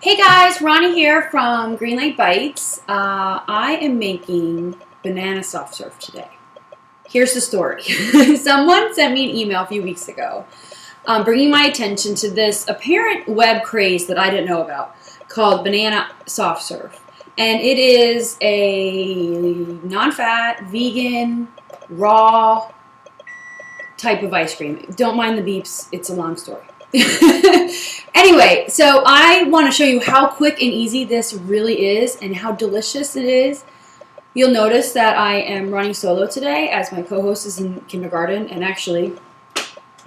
Hey guys, Roni here from GreenLiteBites. I am making banana soft serve today. Here's the story. Someone sent me an email a few weeks ago bringing my attention to this apparent web craze that I didn't know about called banana soft serve. And it is a non-fat, vegan, raw type of ice cream. Don't mind the beeps, it's a long story. Anyway, so I want to show you how quick and easy this really is and how delicious it is. You'll notice that I am running solo today as my co-host is in kindergarten, and actually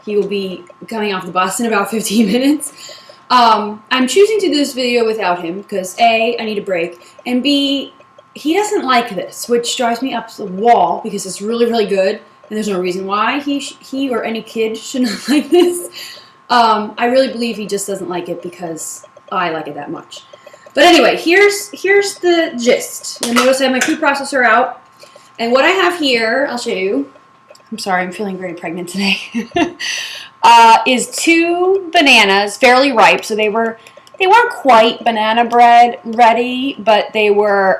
he will be coming off the bus in about 15 minutes. I'm choosing to do this video without him because A, I need a break, and B, he doesn't like this, which drives me up the wall because it's really, really good, and there's no reason why he or any kid should not like this. I really believe he just doesn't like it because I like it that much. But anyway, here's the gist. You'll notice I have my food processor out. And what I have here, I'll show you. I'm sorry, I'm feeling very pregnant today. Is 2 bananas, fairly ripe. So they weren't quite banana bread ready, but they were,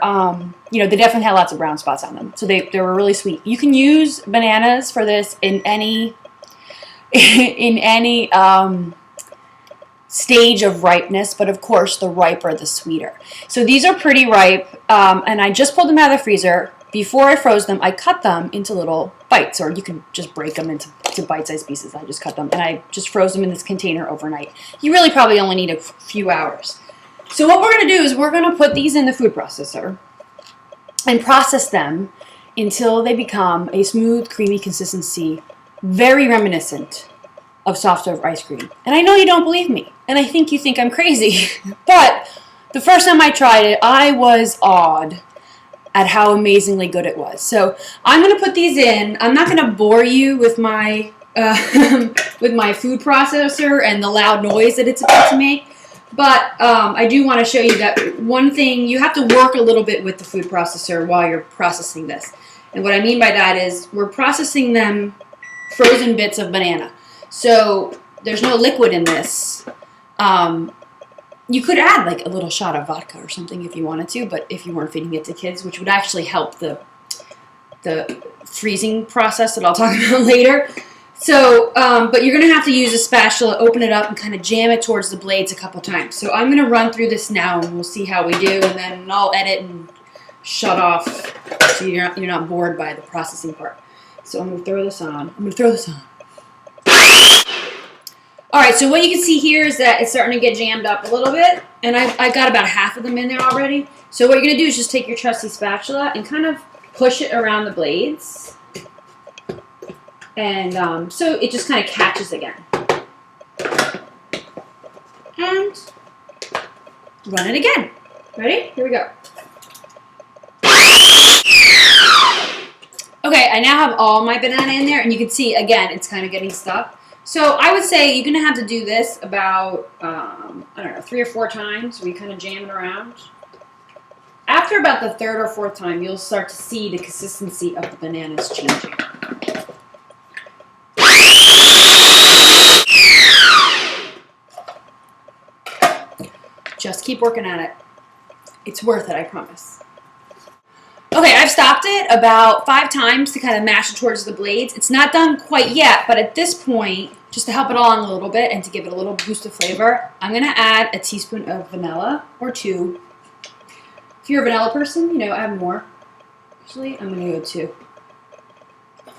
they definitely had lots of brown spots on them. So they were really sweet. You can use bananas for this in any stage of ripeness, but of course the riper the sweeter. So these are pretty ripe, and I just pulled them out of the freezer. Before I froze them, I cut them into little bites, or you can just break them into bite-sized pieces. I just cut them, and I just froze them in this container overnight. You really probably only need a few hours. So what we're going to do is we're going to put these in the food processor and process them until they become a smooth, creamy consistency, very reminiscent of soft serve ice cream. And I know you don't believe me, and I think you think I'm crazy, but the first time I tried it, I was awed at how amazingly good it was. So I'm going to put these in. I'm not going to bore you with my with my food processor and the loud noise that it's about to make, but I do want to show you that one thing, you have to work a little bit with the food processor while you're processing this. And what I mean by that is we're processing them frozen bits of banana. So there's no liquid in this. You could add like a little shot of vodka or something if you wanted to, but if you weren't feeding it to kids, which would actually help the freezing process that I'll talk about later. So, but you're going to have to use a spatula, open it up, and kind of jam it towards the blades a couple times. So I'm going to run through this now, and we'll see how we do, and then I'll edit and shut off so you're not bored by the processing part. So I'm going to throw this on. Alright, so what you can see here is that it's starting to get jammed up a little bit, and I got about half of them in there already. So what you're going to do is just take your trusty spatula and kind of push it around the blades, and so it just kind of catches again. And run it again. Ready? Here we go. Okay, I now have all my banana in there, and you can see, again, it's kind of getting stuck. So I would say you're going to have to do this about, 3 or 4 times, where you kind of jam it around. After about the 3rd or 4th time, you'll start to see the consistency of the bananas changing. Just keep working at it. It's worth it, I promise. Okay, I've stopped it about 5 times to kind of mash it towards the blades. It's not done quite yet, but at this point, just to help it along a little bit and to give it a little boost of flavor, I'm going to add a teaspoon of vanilla, or 2. If you're a vanilla person, add more. Actually, I'm going to go 2.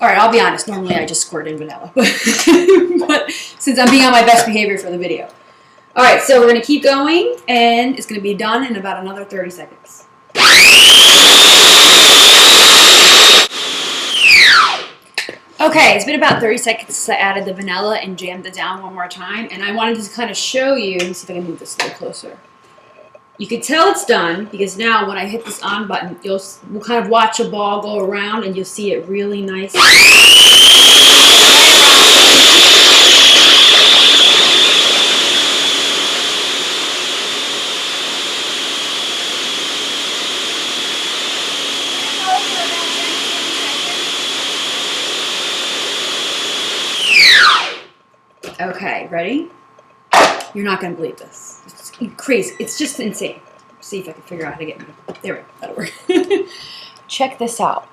Alright, I'll be honest, normally I just squirt in vanilla, but since I'm being on my best behavior for the video. Alright, so we're going to keep going, and it's going to be done in about another 30 seconds. Okay, it's been about 30 seconds since I added the vanilla and jammed it down one more time, and I wanted to kind of show you, let me see if I can move this a little closer. You can tell it's done because now when I hit this on button, we'll kind of watch a ball go around and you'll see it really nice. Okay, ready? You're not going to believe this. It's crazy. It's just insane. See if I can figure out how to get me. There we go. That'll work. Check this out.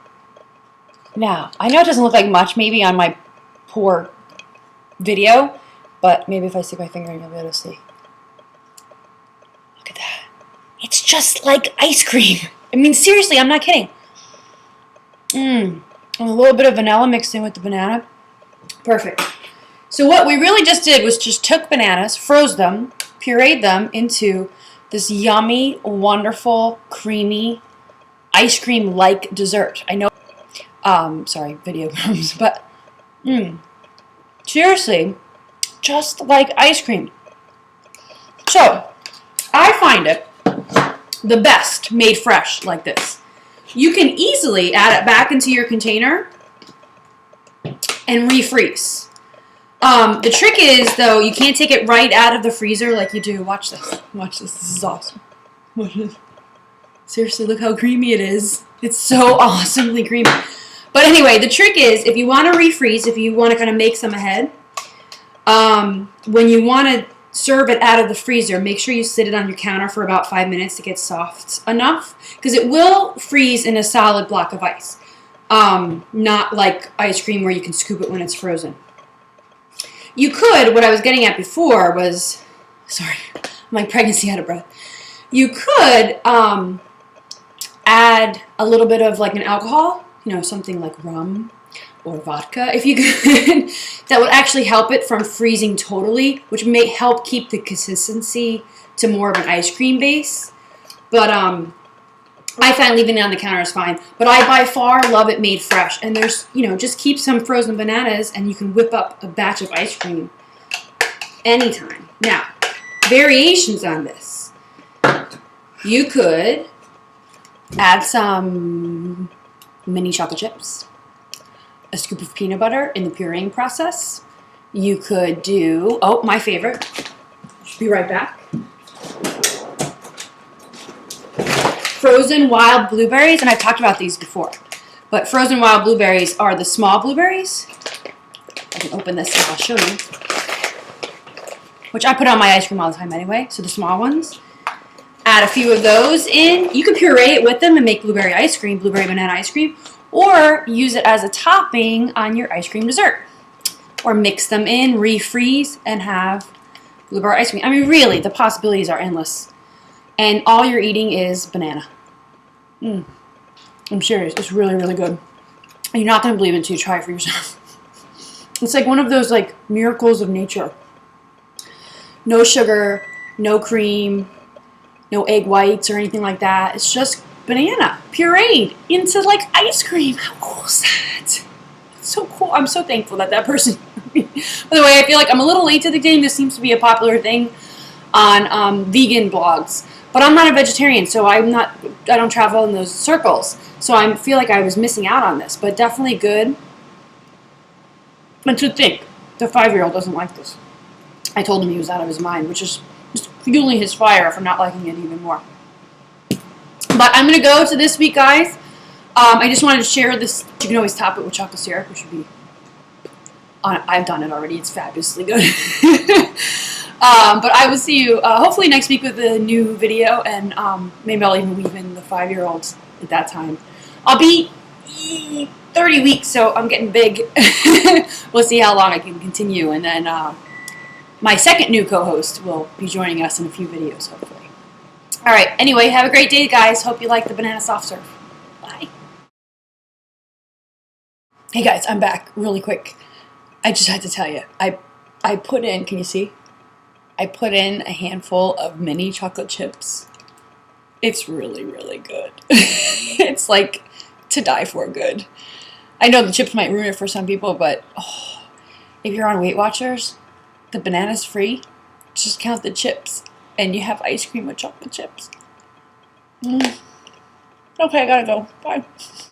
Now, I know it doesn't look like much maybe on my poor video, but maybe if I stick my finger in, you'll be able to see. Look at that. It's just like ice cream. I mean, seriously, I'm not kidding. And a little bit of vanilla mixed in with the banana. Perfect. So what we really just did was just took bananas, froze them, pureed them into this yummy, wonderful, creamy, ice cream-like dessert. I know, sorry, video comes, but, seriously, just like ice cream. So, I find it the best made fresh like this. You can easily add it back into your container and refreeze. The trick is, though, you can't take it right out of the freezer like you do. Watch this. Watch this. This is awesome. Watch this. Seriously, look how creamy it is. It's so awesomely creamy. But anyway, the trick is, if you want to refreeze, if you want to kind of make some ahead, when you want to serve it out of the freezer, make sure you sit it on your counter for about 5 minutes to get soft enough, because it will freeze in a solid block of ice. Not like ice cream where you can scoop it when it's frozen. You could, what I was getting at before was, sorry, I'm like pregnancy out of breath. You could add a little bit of like an alcohol, you know, something like rum or vodka, if you could, that would actually help it from freezing totally, which may help keep the consistency to more of an ice cream base. But I find leaving it on the counter is fine. But I by far love it made fresh. And there's, you know, just keep some frozen bananas and you can whip up a batch of ice cream anytime. Now, variations on this. You could add some mini chocolate chips, a scoop of peanut butter in the pureeing process. You could do, oh, my favorite. Be right back. Frozen wild blueberries, and I've talked about these before, but frozen wild blueberries are the small blueberries. I can open this and I'll show you. Which I put on my ice cream all the time anyway, so the small ones. Add a few of those in. You can puree it with them and make blueberry ice cream, blueberry banana ice cream, or use it as a topping on your ice cream dessert. Or mix them in, refreeze, and have blueberry ice cream. I mean, really, the possibilities are endless. And all you're eating is banana. I'm serious. It's really, really good. And you're not going to believe it until you try it for yourself. It's like one of those like miracles of nature. No sugar, no cream, no egg whites or anything like that. It's just banana pureed into like ice cream. How cool is that? It's so cool. I'm so thankful that that person. By the way, I feel like I'm a little late to the game. This seems to be a popular thing on vegan blogs. But I'm not a vegetarian, so I don't travel in those circles. So I feel like I was missing out on this, but definitely good. And to think, the 5-year-old doesn't like this. I told him he was out of his mind, which is just fueling his fire for not liking it even more. But I'm going to go to this week, guys. I just wanted to share this. You can always top it with chocolate syrup, which would be, I've done it already. It's fabulously good. But I will see you hopefully next week with a new video, and maybe I'll even weave in the 5-year-olds at that time. I'll be 30 weeks, so I'm getting big. We'll see how long I can continue, and then my second new co-host will be joining us in a few videos, hopefully. All right, anyway, have a great day, guys. Hope you like the banana soft serve. Bye. Hey, guys, I'm back really quick. I just had to tell you, I put in, can you see? I put in a handful of mini chocolate chips. It's really, really good. It's like to die for good. I know the chips might ruin it for some people, but if you're on Weight Watchers, the banana's free. Just count the chips, and you have ice cream with chocolate chips. Okay, I gotta go. Bye.